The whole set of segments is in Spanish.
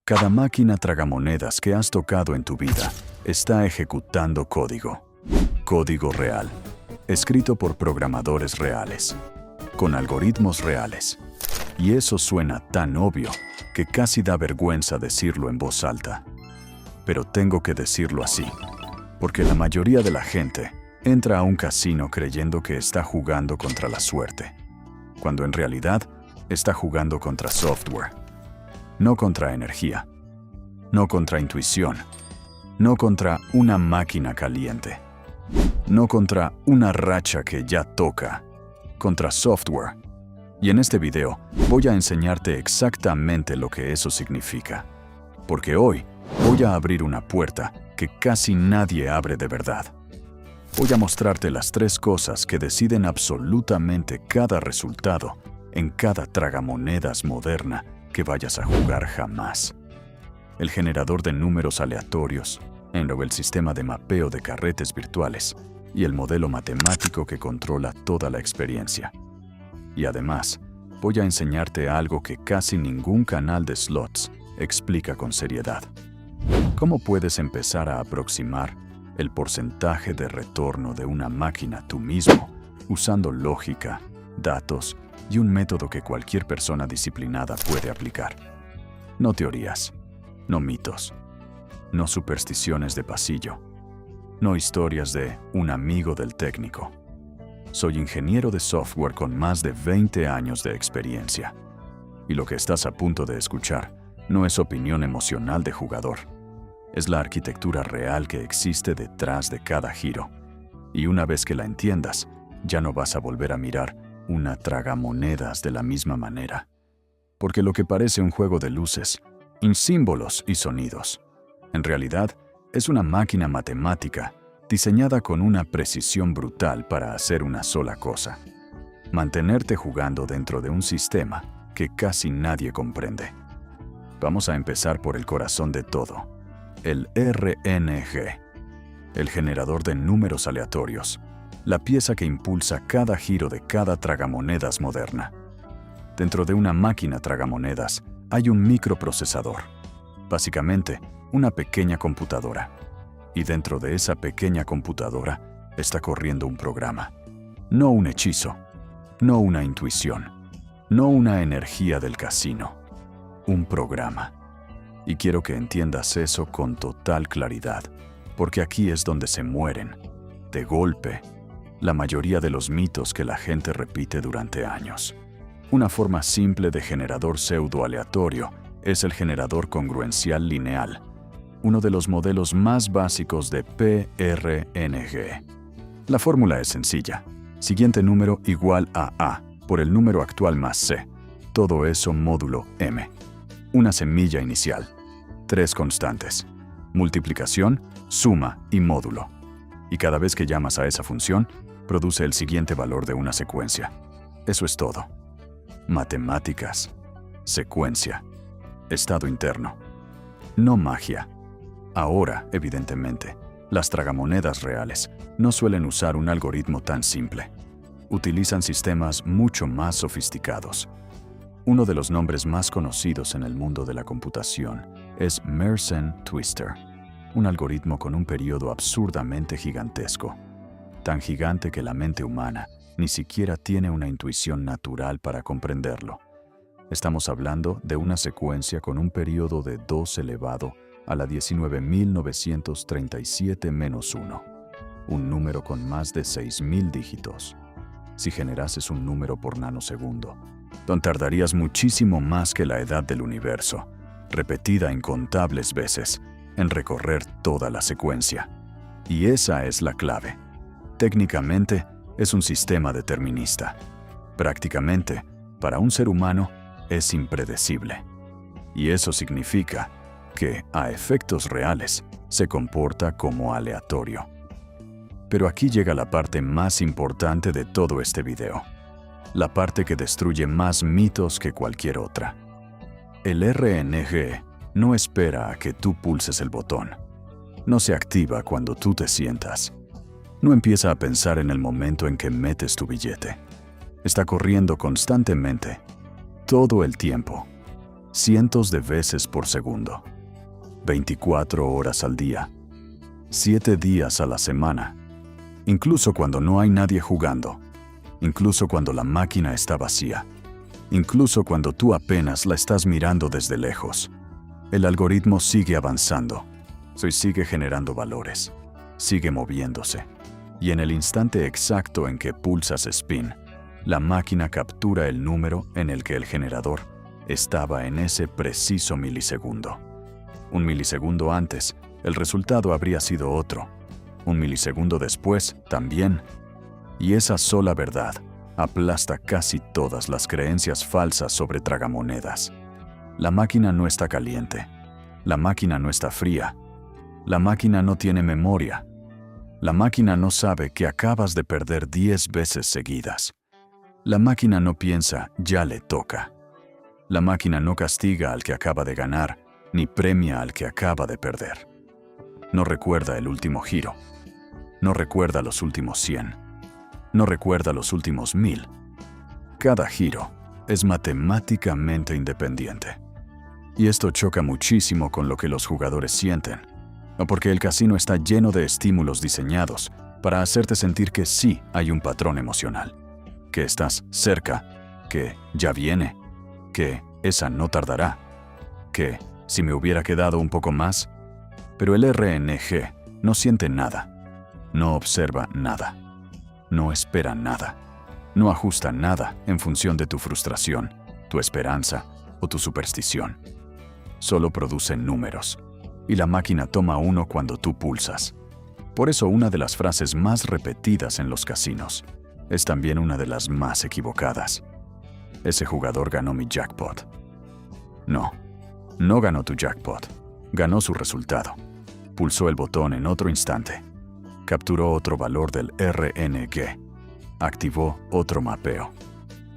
Cada máquina tragamonedas que has tocado en tu vida está ejecutando código. Código real, escrito por programadores reales, con algoritmos reales. Y eso suena tan obvio que casi da vergüenza decirlo en voz alta. Pero tengo que decirlo así, porque la mayoría de la gente entra a un casino creyendo que está jugando contra la suerte, cuando en realidad está jugando contra software. No contra energía, no contra intuición, no contra una máquina caliente, no contra una racha que ya toca, contra software. Y en este video voy a enseñarte exactamente lo que eso significa, porque hoy voy a abrir una puerta que casi nadie abre de verdad. Voy a mostrarte las 3 cosas que deciden absolutamente cada resultado en cada tragamonedas moderna que vayas a jugar jamás. El generador de números aleatorios, el sistema de mapeo de carretes virtuales y el modelo matemático que controla toda la experiencia. Y además, voy a enseñarte algo que casi ningún canal de slots explica con seriedad. ¿Cómo puedes empezar a aproximar el porcentaje de retorno de una máquina tú mismo usando lógica, datos y un método que cualquier persona disciplinada puede aplicar? No teorías, no mitos, no supersticiones de pasillo, no historias de un amigo del técnico. Soy ingeniero de software con más de 20 años de experiencia. Y lo que estás a punto de escuchar no es opinión emocional de jugador. Es la arquitectura real que existe detrás de cada giro. Y una vez que la entiendas, ya no vas a volver a mirar una tragamonedas de la misma manera. Porque lo que parece un juego de luces, símbolos y sonidos, en realidad es una máquina matemática diseñada con una precisión brutal para hacer una sola cosa: mantenerte jugando dentro de un sistema que casi nadie comprende. Vamos a empezar por el corazón de todo, el RNG, el generador de números aleatorios, la pieza que impulsa cada giro de cada tragamonedas moderna. Dentro de una máquina tragamonedas hay un microprocesador, básicamente una pequeña computadora. Y dentro de esa pequeña computadora está corriendo un programa. No un hechizo, no una intuición, no una energía del casino. Un programa. Y quiero que entiendas eso con total claridad, porque aquí es donde se mueren, de golpe, la mayoría de los mitos que la gente repite durante años. Una forma simple de generador pseudo-aleatorio es el generador congruencial lineal, uno de los modelos más básicos de PRNG. La fórmula es sencilla. Siguiente número igual a A por el número actual más C. Todo eso módulo M. Una semilla inicial. 3 constantes. Multiplicación, suma y módulo. Y cada vez que llamas a esa función, produce el siguiente valor de una secuencia. Eso es todo. Matemáticas. Secuencia. Estado interno. No magia. Ahora, evidentemente, las tragamonedas reales no suelen usar un algoritmo tan simple. Utilizan sistemas mucho más sofisticados. Uno de los nombres más conocidos en el mundo de la computación es Mersenne Twister, un algoritmo con un periodo absurdamente gigantesco, tan gigante que la mente humana ni siquiera tiene una intuición natural para comprenderlo. Estamos hablando de una secuencia con un periodo de 2 elevado a la 19.937-1, un número con más de 6.000 dígitos. Si generases un número por nanosegundo, tardarías muchísimo más que la edad del universo, repetida incontables veces, en recorrer toda la secuencia. Y esa es la clave. Técnicamente, es un sistema determinista. Prácticamente, para un ser humano, es impredecible. Y eso significa que, a efectos reales, se comporta como aleatorio. Pero aquí llega la parte más importante de todo este video. La parte que destruye más mitos que cualquier otra. El RNG no espera a que tú pulses el botón. No se activa cuando tú te sientas. No empieza a pensar en el momento en que metes tu billete. Está corriendo constantemente, todo el tiempo, cientos de veces por segundo, 24 horas al día, 7 días a la semana, incluso cuando no hay nadie jugando, incluso cuando la máquina está vacía, incluso cuando tú apenas la estás mirando desde lejos. El algoritmo sigue avanzando, sigue generando valores, sigue moviéndose, y en el instante exacto en que pulsas spin, la máquina captura el número en el que el generador estaba en ese preciso milisegundo. Un milisegundo antes, el resultado habría sido otro. Un milisegundo después, también. Y esa sola verdad aplasta casi todas las creencias falsas sobre tragamonedas. La máquina no está caliente. La máquina no está fría. La máquina no tiene memoria. La máquina no sabe que acabas de perder 10 veces seguidas. La máquina no piensa, ya le toca. La máquina no castiga al que acaba de ganar, ni premia al que acaba de perder. No recuerda el último giro. No recuerda los últimos 100. No recuerda los últimos 1000. Cada giro es matemáticamente independiente. Y esto choca muchísimo con lo que los jugadores sienten, porque el casino está lleno de estímulos diseñados para hacerte sentir que sí hay un patrón emocional, que estás cerca, que ya viene, que esa no tardará, que si me hubiera quedado un poco más. Pero el RNG no siente nada, no observa nada, no espera nada, no ajusta nada en función de tu frustración, tu esperanza o tu superstición. Solo produce números, y la máquina toma uno cuando tú pulsas. Por eso una de las frases más repetidas en los casinos es también una de las más equivocadas. Ese jugador ganó mi jackpot. No, no ganó tu jackpot. Ganó su resultado. Pulsó el botón en otro instante. Capturó otro valor del RNG. Activó otro mapeo.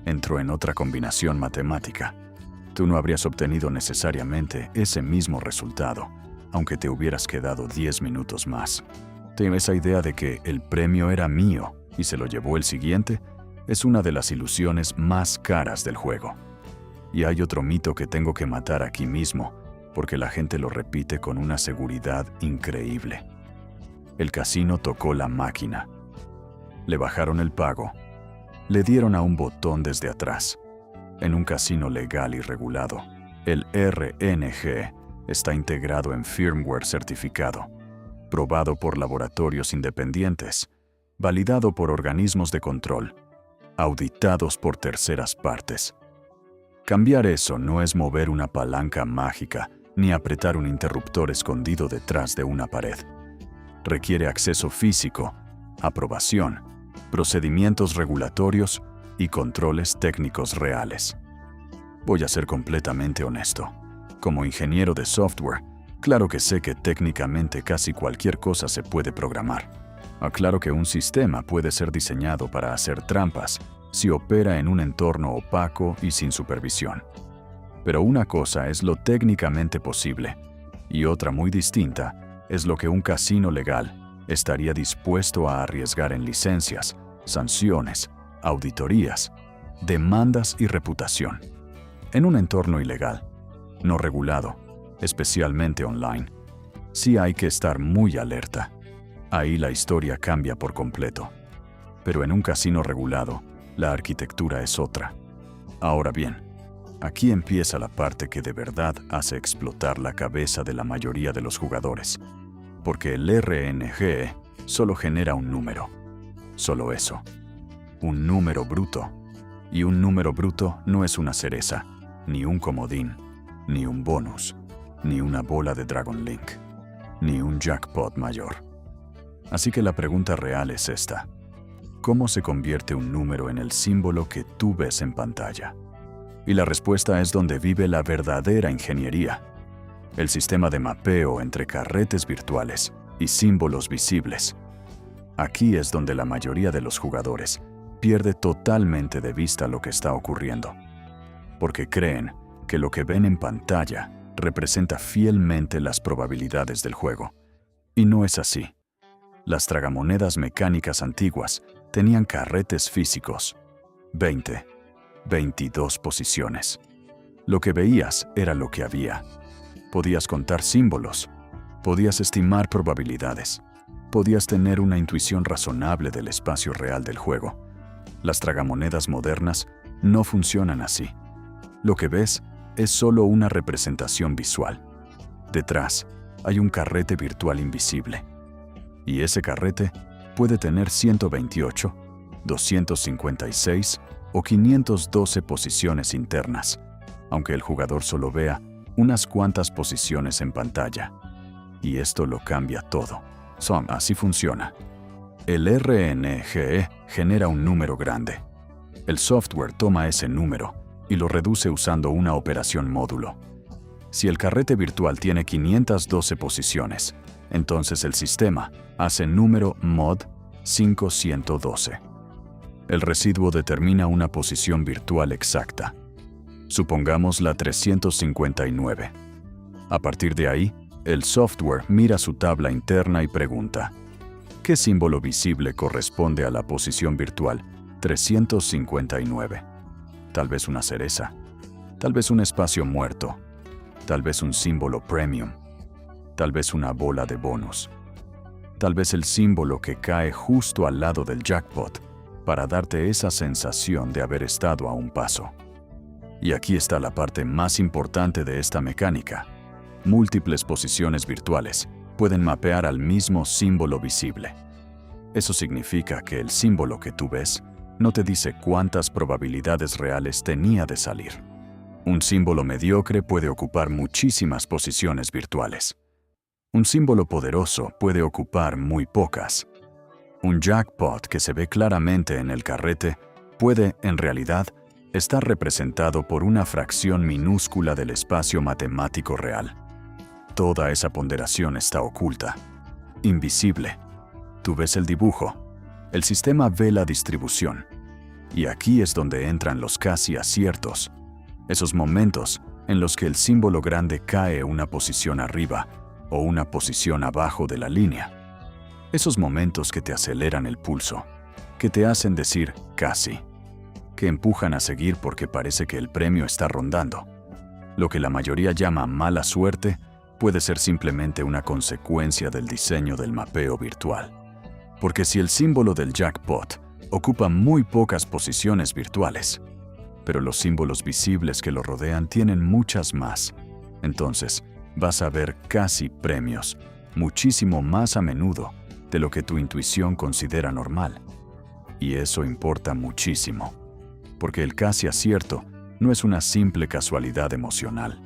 Entró en otra combinación matemática. Tú no habrías obtenido necesariamente ese mismo resultado, aunque te hubieras quedado 10 minutos más. Esa idea de que el premio era mío y se lo llevó el siguiente es una de las ilusiones más caras del juego. Y hay otro mito que tengo que matar aquí mismo, porque la gente lo repite con una seguridad increíble. El casino tocó la máquina. Le bajaron el pago. Le dieron a un botón desde atrás. En un casino legal y regulado, el RNG está integrado en firmware certificado, probado por laboratorios independientes, validado por organismos de control, auditados por terceras partes. Cambiar eso no es mover una palanca mágica ni apretar un interruptor escondido detrás de una pared. Requiere acceso físico, aprobación, procedimientos regulatorios y controles técnicos reales. Voy a ser completamente honesto. Como ingeniero de software, claro que sé que técnicamente casi cualquier cosa se puede programar. Aclaro que un sistema puede ser diseñado para hacer trampas si opera en un entorno opaco y sin supervisión. Pero una cosa es lo técnicamente posible, y otra muy distinta es lo que un casino legal estaría dispuesto a arriesgar en licencias, sanciones, auditorías, demandas y reputación. En un entorno ilegal, no regulado, especialmente online, sí hay que estar muy alerta. Ahí la historia cambia por completo. Pero en un casino regulado, la arquitectura es otra. Ahora bien, aquí empieza la parte que de verdad hace explotar la cabeza de la mayoría de los jugadores. Porque el RNG solo genera un número. Solo eso. Un número bruto. Y un número bruto no es una cereza, ni un comodín, ni un bonus, ni una bola de Dragon Link, ni un jackpot mayor. Así que la pregunta real es esta. ¿Cómo se convierte un número en el símbolo que tú ves en pantalla? Y la respuesta es donde vive la verdadera ingeniería. El sistema de mapeo entre carretes virtuales y símbolos visibles. Aquí es donde la mayoría de los jugadores pierde totalmente de vista lo que está ocurriendo, porque creen que lo que ven en pantalla representa fielmente las probabilidades del juego. Y no es así. Las tragamonedas mecánicas antiguas tenían carretes físicos, 20, 22 posiciones. Lo que veías era lo que había. Podías contar símbolos, podías estimar probabilidades, podías tener una intuición razonable del espacio real del juego. Las tragamonedas modernas no funcionan así. Lo que ves es solo una representación visual. Detrás hay un carrete virtual invisible. Y ese carrete puede tener 128, 256 o 512 posiciones internas, aunque el jugador solo vea unas cuantas posiciones en pantalla. Y esto lo cambia todo. Así funciona. El RNGE genera un número grande. El software toma ese número y lo reduce usando una operación módulo. Si el carrete virtual tiene 512 posiciones, entonces el sistema hace número mod 512. El residuo determina una posición virtual exacta. Supongamos la 359. A partir de ahí, el software mira su tabla interna y pregunta: ¿qué símbolo visible corresponde a la posición virtual 359? Tal vez una cereza, tal vez un espacio muerto, tal vez un símbolo premium, tal vez una bola de bonus, tal vez el símbolo que cae justo al lado del jackpot para darte esa sensación de haber estado a un paso. Y aquí está la parte más importante de esta mecánica. Múltiples posiciones virtuales pueden mapear al mismo símbolo visible. Eso significa que el símbolo que tú ves no te dice cuántas probabilidades reales tenía de salir. Un símbolo mediocre puede ocupar muchísimas posiciones virtuales. Un símbolo poderoso puede ocupar muy pocas. Un jackpot que se ve claramente en el carrete puede, en realidad, estar representado por una fracción minúscula del espacio matemático real. Toda esa ponderación está oculta, invisible. Tú ves el dibujo, el sistema ve la distribución. Y aquí es donde entran los casi aciertos, esos momentos en los que el símbolo grande cae una posición arriba o una posición abajo de la línea. Esos momentos que te aceleran el pulso, que te hacen decir casi, que empujan a seguir porque parece que el premio está rondando. Lo que la mayoría llama mala suerte puede ser simplemente una consecuencia del diseño del mapeo virtual. Porque si el símbolo del jackpot ocupa muy pocas posiciones virtuales, pero los símbolos visibles que lo rodean tienen muchas más, entonces vas a ver casi premios muchísimo más a menudo de lo que tu intuición considera normal. Y eso importa muchísimo, porque el casi acierto no es una simple casualidad emocional,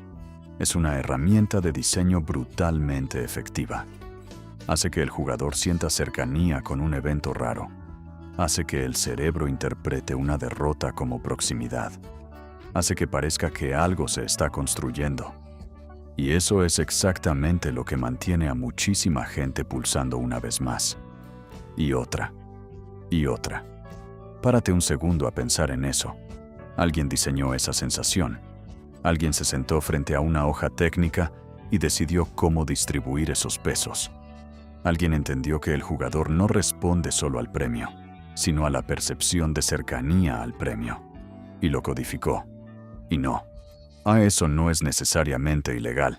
es una herramienta de diseño brutalmente efectiva. Hace que el jugador sienta cercanía con un evento raro, hace que el cerebro interprete una derrota como proximidad, hace que parezca que algo se está construyendo. Y eso es exactamente lo que mantiene a muchísima gente pulsando una vez más. Y otra. Y otra. Párate un segundo a pensar en eso. Alguien diseñó esa sensación. Alguien se sentó frente a una hoja técnica y decidió cómo distribuir esos pesos. Alguien entendió que el jugador no responde solo al premio, sino a la percepción de cercanía al premio. Y lo codificó. Y no. Eso no es necesariamente ilegal.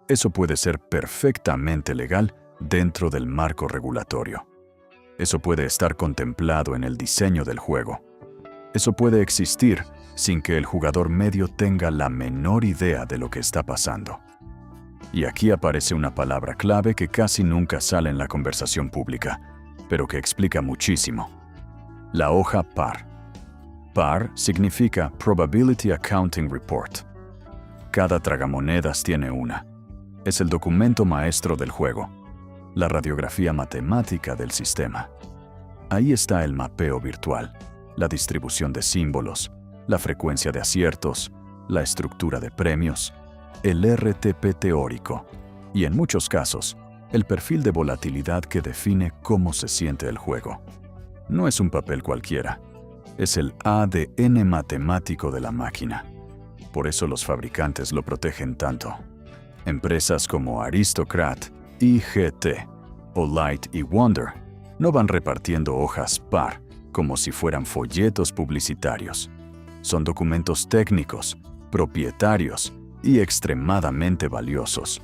Eso puede ser perfectamente legal dentro del marco regulatorio. Eso puede estar contemplado en el diseño del juego. Eso puede existir sin que el jugador medio tenga la menor idea de lo que está pasando. Y aquí aparece una palabra clave que casi nunca sale en la conversación pública, pero que explica muchísimo. La hoja PAR. PAR significa Probability Accounting Report. Cada tragamonedas tiene una. Es el documento maestro del juego, la radiografía matemática del sistema. Ahí está el mapeo virtual, la distribución de símbolos, la frecuencia de aciertos, la estructura de premios, el RTP teórico y, en muchos casos, el perfil de volatilidad que define cómo se siente el juego. No es un papel cualquiera, es el ADN matemático de la máquina. Por eso los fabricantes lo protegen tanto. Empresas como Aristocrat, IGT o Light y Wonder no van repartiendo hojas PAR como si fueran folletos publicitarios. Son documentos técnicos propietarios y extremadamente valiosos.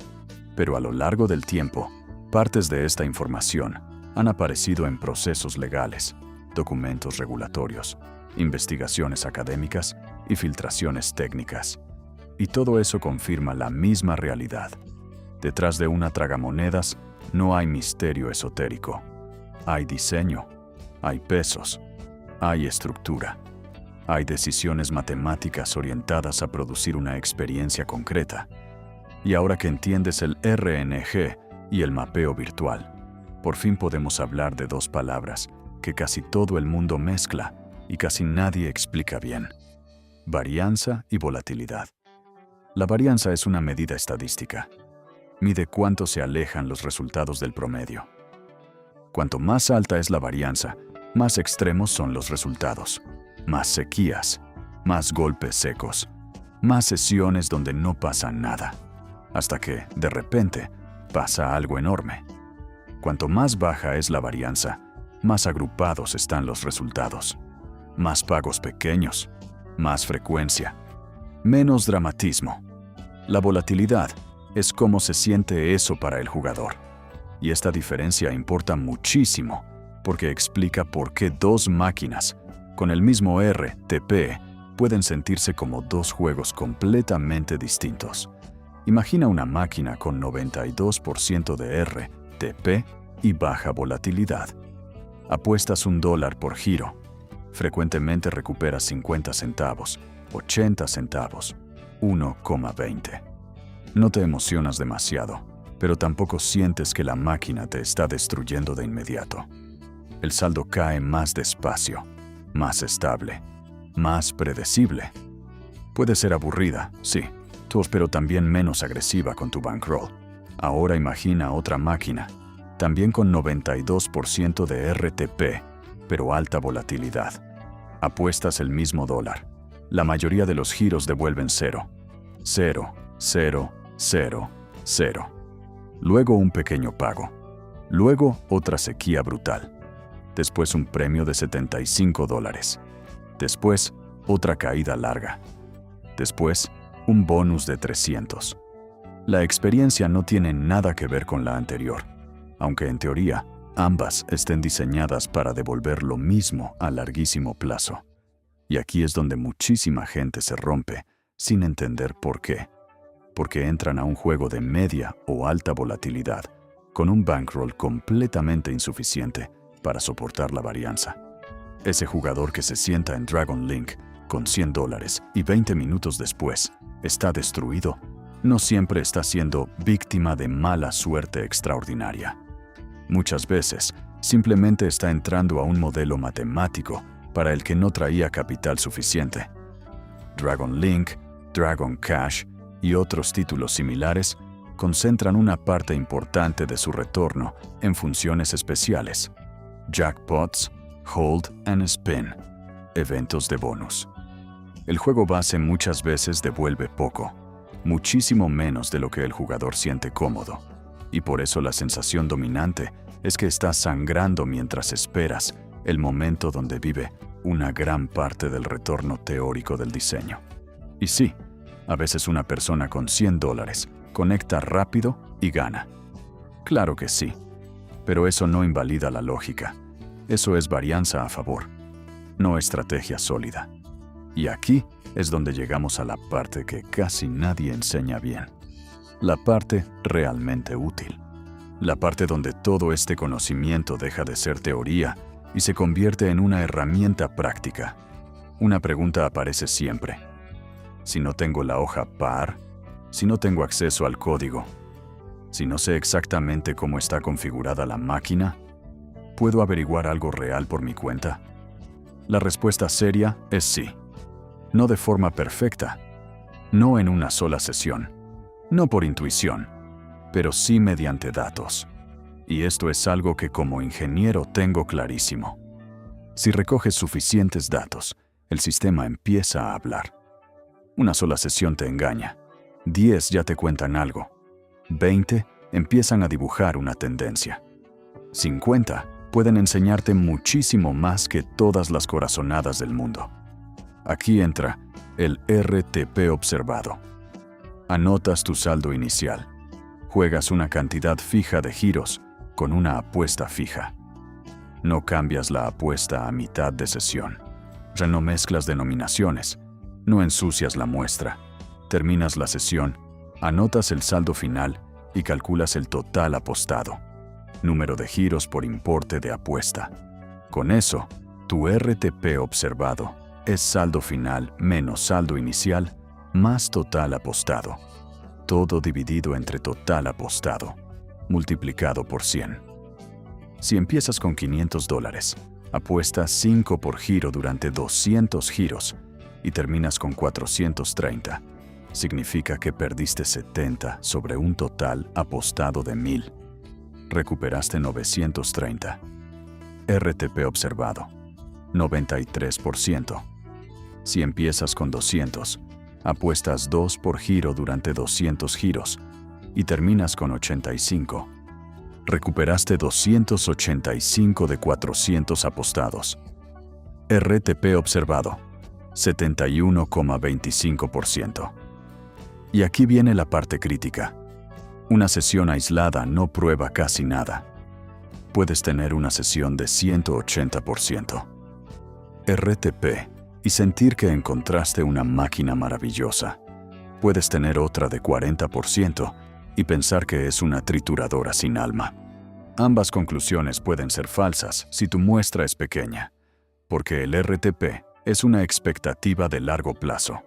Pero a lo largo del tiempo, partes de esta información han aparecido en procesos legales, documentos regulatorios, investigaciones académicas y filtraciones técnicas. Y todo eso confirma la misma realidad. Detrás de una tragamonedas no hay misterio esotérico. Hay diseño, hay pesos, hay estructura. Hay decisiones matemáticas orientadas a producir una experiencia concreta. Y ahora que entiendes el RNG y el mapeo virtual, por fin podemos hablar de dos palabras que casi todo el mundo mezcla y casi nadie explica bien: varianza y volatilidad. La varianza es una medida estadística. Mide cuánto se alejan los resultados del promedio. Cuanto más alta es la varianza, más extremos son los resultados. Más sequías, más golpes secos, más sesiones donde no pasa nada, hasta que, de repente, pasa algo enorme. Cuanto más baja es la varianza, más agrupados están los resultados. Más pagos pequeños, más frecuencia, menos dramatismo. La volatilidad es cómo se siente eso para el jugador. Y esta diferencia importa muchísimo, porque explica por qué dos máquinas con el mismo RTP pueden sentirse como dos juegos completamente distintos. Imagina una máquina con 92% de RTP y baja volatilidad. Apuestas $1 por giro. Frecuentemente recuperas 50 centavos, 80 centavos, 1,20. No te emocionas demasiado, pero tampoco sientes que la máquina te está destruyendo de inmediato. El saldo cae más despacio, más estable, más predecible. Puede ser aburrida, sí, pero también menos agresiva con tu bankroll. Ahora imagina otra máquina, también con 92% de RTP, pero alta volatilidad. Apuestas el mismo $1. La mayoría de los giros devuelven 0. 0, 0, 0, 0. Luego un pequeño pago. Luego otra sequía brutal. Después un premio de $75. Después, otra caída larga. Después, un bonus de 300. La experiencia no tiene nada que ver con la anterior, aunque en teoría, ambas estén diseñadas para devolver lo mismo a larguísimo plazo. Y aquí es donde muchísima gente se rompe, sin entender por qué. Porque entran a un juego de media o alta volatilidad, con un bankroll completamente insuficiente para soportar la varianza. Ese jugador que se sienta en Dragon Link con $100 y 20 minutos después está destruido, no siempre está siendo víctima de mala suerte extraordinaria. Muchas veces, simplemente está entrando a un modelo matemático para el que no traía capital suficiente. Dragon Link, Dragon Cash y otros títulos similares concentran una parte importante de su retorno en funciones especiales: jackpots, hold and spin, eventos de bonus. El juego base muchas veces devuelve poco, muchísimo menos de lo que el jugador siente cómodo, y por eso la sensación dominante es que estás sangrando mientras esperas el momento donde vive una gran parte del retorno teórico del diseño. Y sí, a veces una persona con $100 conecta rápido y gana. Claro que sí, pero eso no invalida la lógica. Eso es varianza a favor, no estrategia sólida. Y aquí es donde llegamos a la parte que casi nadie enseña bien. La parte realmente útil. La parte donde todo este conocimiento deja de ser teoría y se convierte en una herramienta práctica. Una pregunta aparece siempre. Si no tengo la hoja par, si no tengo acceso al código, si no sé exactamente cómo está configurada la máquina, ¿puedo averiguar algo real por mi cuenta? La respuesta seria es sí. No de forma perfecta, no en una sola sesión, no por intuición, pero sí mediante datos. Y esto es algo que como ingeniero tengo clarísimo. Si recoges suficientes datos, el sistema empieza a hablar. Una sola sesión te engaña. 10 ya te cuentan algo. 20 empiezan a dibujar una tendencia. 50 pueden enseñarte muchísimo más que todas las corazonadas del mundo. Aquí entra el RTP observado. Anotas tu saldo inicial. Juegas una cantidad fija de giros con una apuesta fija. No cambias la apuesta a mitad de sesión. No mezclas denominaciones. No ensucias la muestra. Terminas la sesión, anotas el saldo final y calculas el total apostado. Número de giros por importe de apuesta. Con eso, tu RTP observado es saldo final menos saldo inicial más total apostado. Todo dividido entre total apostado, multiplicado por 100. Si empiezas con $500, apuestas 5 por giro durante 200 giros y terminas con 430. Significa que perdiste 70 sobre un total apostado de 1000. Recuperaste 930. RTP observado, 93%. Si empiezas con 200, apuestas 2 por giro durante 200 giros y terminas con 85. Recuperaste 285 de 400 apostados. RTP observado, 71,25%. Y aquí viene la parte crítica. Una sesión aislada no prueba casi nada. Puedes tener una sesión de 180%. RTP y sentir que encontraste una máquina maravillosa. Puedes tener otra de 40% y pensar que es una trituradora sin alma. Ambas conclusiones pueden ser falsas si tu muestra es pequeña, porque el RTP es una expectativa de largo plazo.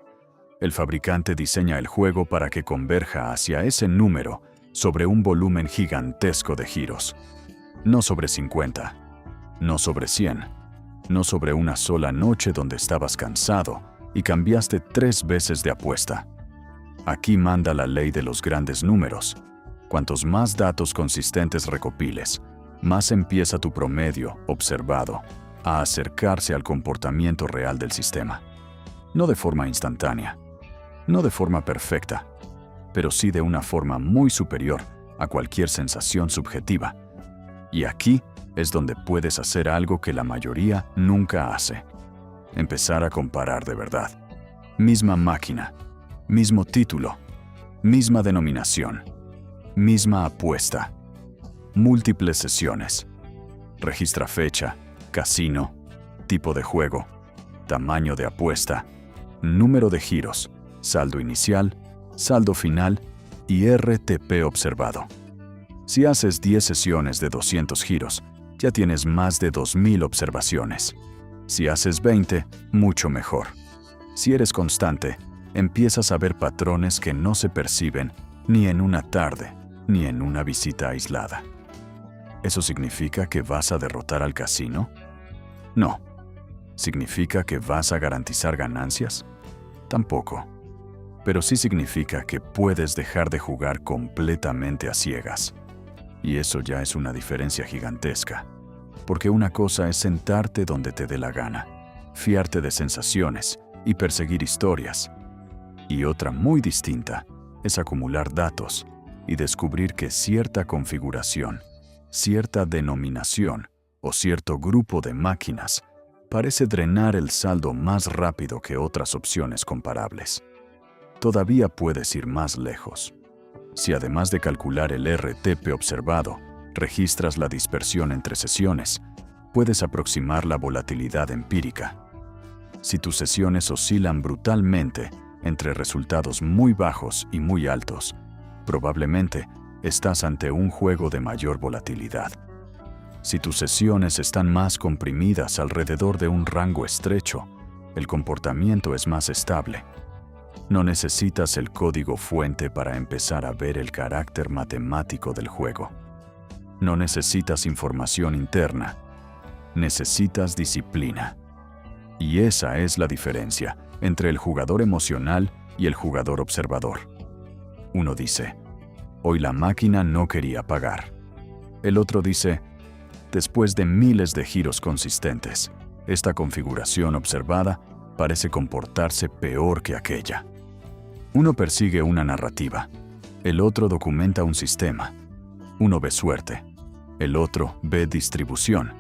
El fabricante diseña el juego para que converja hacia ese número sobre un volumen gigantesco de giros. No sobre 50, no sobre 100. No sobre una sola noche donde estabas cansado y cambiaste 3 veces de apuesta. Aquí manda la ley de los grandes números. Cuantos más datos consistentes recopiles, más empieza tu promedio observado a acercarse al comportamiento real del sistema. No de forma instantánea, no de forma perfecta, pero sí de una forma muy superior a cualquier sensación subjetiva. Y aquí es donde puedes hacer algo que la mayoría nunca hace. Empezar a comparar de verdad. Misma máquina, mismo título, misma denominación, misma apuesta, múltiples sesiones. Registra fecha, casino, tipo de juego, tamaño de apuesta, número de giros, saldo inicial, saldo final y RTP observado. Si haces 10 sesiones de 200 giros, ya tienes más de 2000 observaciones. Si haces 20, mucho mejor. Si eres constante, empiezas a ver patrones que no se perciben ni en una tarde, ni en una visita aislada. ¿Eso significa que vas a derrotar al casino? No. ¿Significa que vas a garantizar ganancias? Tampoco. Pero sí significa que puedes dejar de jugar completamente a ciegas. Y eso ya es una diferencia gigantesca. Porque una cosa es sentarte donde te dé la gana, fiarte de sensaciones y perseguir historias. Y otra muy distinta es acumular datos y descubrir que cierta configuración, cierta denominación o cierto grupo de máquinas parece drenar el saldo más rápido que otras opciones comparables. Todavía puedes ir más lejos. Si además de calcular el RTP observado, registras la dispersión entre sesiones, puedes aproximar la volatilidad empírica. Si tus sesiones oscilan brutalmente entre resultados muy bajos y muy altos, probablemente estás ante un juego de mayor volatilidad. Si tus sesiones están más comprimidas alrededor de un rango estrecho, el comportamiento es más estable. No necesitas el código fuente para empezar a ver el carácter matemático del juego. No necesitas información interna, necesitas disciplina. Y esa es la diferencia entre el jugador emocional y el jugador observador. Uno dice, hoy la máquina no quería pagar. El otro dice, después de miles de giros consistentes, esta configuración observada parece comportarse peor que aquella. Uno persigue una narrativa, el otro documenta un sistema. Uno ve suerte, el otro ve distribución.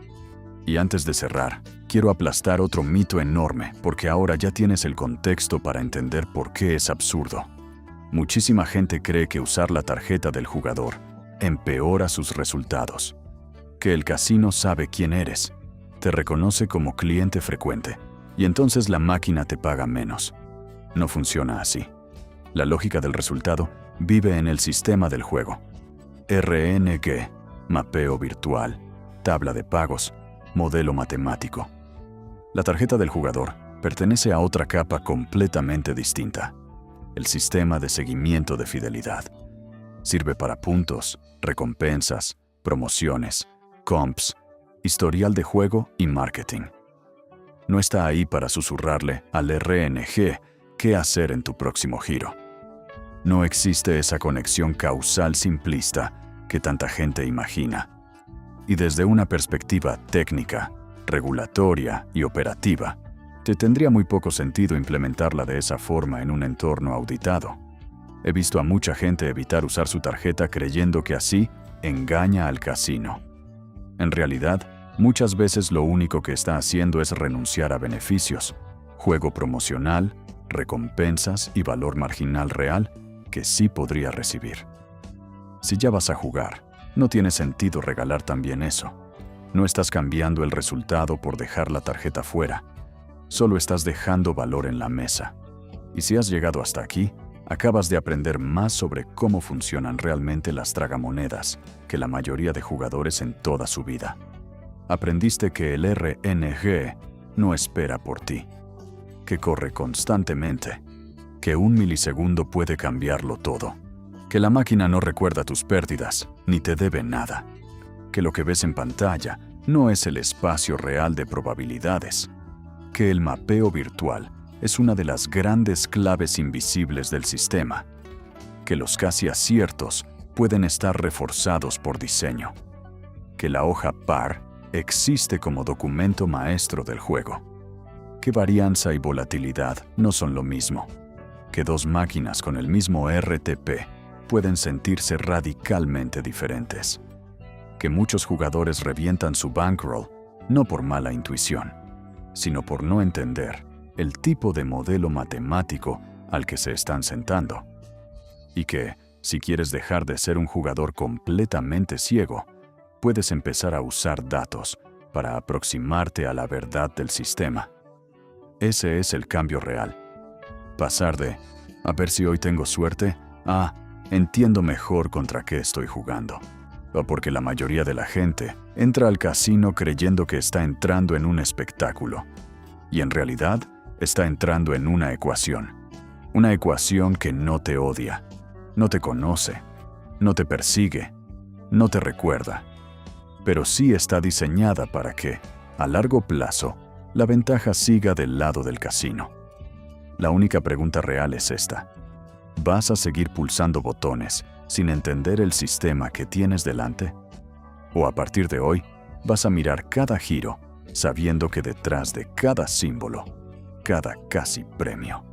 Y antes de cerrar, quiero aplastar otro mito enorme, porque ahora ya tienes el contexto para entender por qué es absurdo. Muchísima gente cree que usar la tarjeta del jugador empeora sus resultados, que el casino sabe quién eres, te reconoce como cliente frecuente, y entonces la máquina te paga menos. No funciona así. La lógica del resultado vive en el sistema del juego. RNG, mapeo virtual, tabla de pagos, modelo matemático. La tarjeta del jugador pertenece a otra capa completamente distinta: el sistema de seguimiento de fidelidad. Sirve para puntos, recompensas, promociones, comps, historial de juego y marketing. No está ahí para susurrarle al RNG qué hacer en tu próximo giro. No existe esa conexión causal simplista que tanta gente imagina. Y desde una perspectiva técnica, regulatoria y operativa, te tendría muy poco sentido implementarla de esa forma en un entorno auditado. He visto a mucha gente evitar usar su tarjeta creyendo que así engaña al casino. En realidad, muchas veces lo único que está haciendo es renunciar a beneficios, juego promocional, recompensas y valor marginal real que sí podría recibir. Si ya vas a jugar, no tiene sentido regalar también eso. No estás cambiando el resultado por dejar la tarjeta fuera. Solo estás dejando valor en la mesa. Y si has llegado hasta aquí, acabas de aprender más sobre cómo funcionan realmente las tragamonedas que la mayoría de jugadores en toda su vida. Aprendiste que el RNG no espera por ti, que corre constantemente, que 1 milisegundo puede cambiarlo todo, que la máquina no recuerda tus pérdidas ni te debe nada, que lo que ves en pantalla no es el espacio real de probabilidades, que el mapeo virtual es una de las grandes claves invisibles del sistema, que los casi aciertos pueden estar reforzados por diseño, que la hoja par existe como documento maestro del juego, que varianza y volatilidad no son lo mismo, que dos máquinas con el mismo RTP pueden sentirse radicalmente diferentes, que muchos jugadores revientan su bankroll no por mala intuición, sino por no entender el tipo de modelo matemático al que se están sentando, y que, si quieres dejar de ser un jugador completamente ciego, puedes empezar a usar datos para aproximarte a la verdad del sistema. Ese es el cambio real. Pasar de a ver si hoy tengo suerte a entiendo mejor contra qué estoy jugando. O porque la mayoría de la gente entra al casino creyendo que está entrando en un espectáculo, y en realidad está entrando en una ecuación. Una ecuación que no te odia, no te conoce, no te persigue, no te recuerda, pero sí está diseñada para que, a largo plazo, la ventaja siga del lado del casino. La única pregunta real es esta: ¿vas a seguir pulsando botones sin entender el sistema que tienes delante? ¿O a partir de hoy, vas a mirar cada giro sabiendo que detrás de cada símbolo, cada casi premio,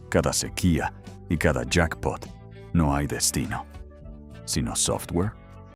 cada sequía y cada jackpot, no hay destino, sino software?